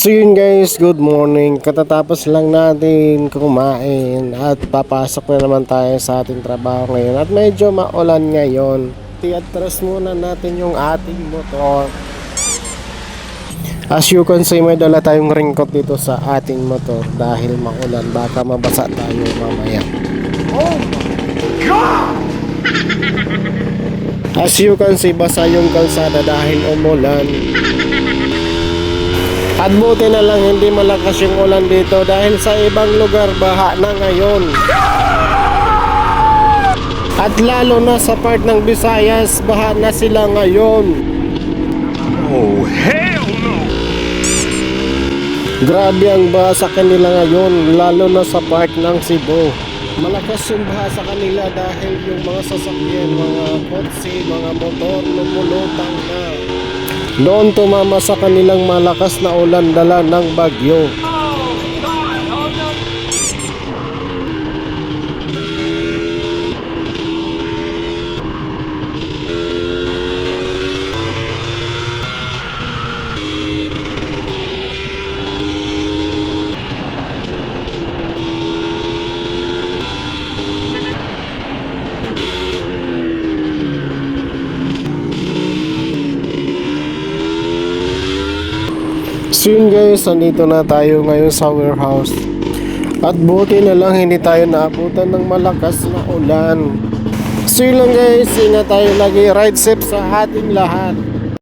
So yun guys, good morning. Katatapos lang natin kumain at papasok na naman tayo sa ating trabaho ngayon. At medyo maulan ngayon. Tiatras muna natin yung ating motor. As you can see, may dala tayong raincoat dito sa ating motor dahil maulan. Baka mabasa tayo mamaya. Oh my God! As you can see, basa yung kalsada dahil umulan. At buti na lang hindi malakas yung ulan dito dahil sa ibang lugar baha na ngayon. At lalo na sa part ng Visayas, baha na sila ngayon. Oh, hell no! Grabe ang baha sa kanila ngayon, lalo na sa part ng Cebu. Malakas yung baha sa kanila dahil yung mga sasakyan, mga kotse, mga motor lumulutang na. Noon tumama sa kanilang malakas na ulan dala ng bagyo. So yun guys, nandito na tayo ngayon sa warehouse. At buti na lang hindi tayo naabutan ng malakas na ulan. So yun lang guys, ingat tayo lagi, ride safe sa ating lahat.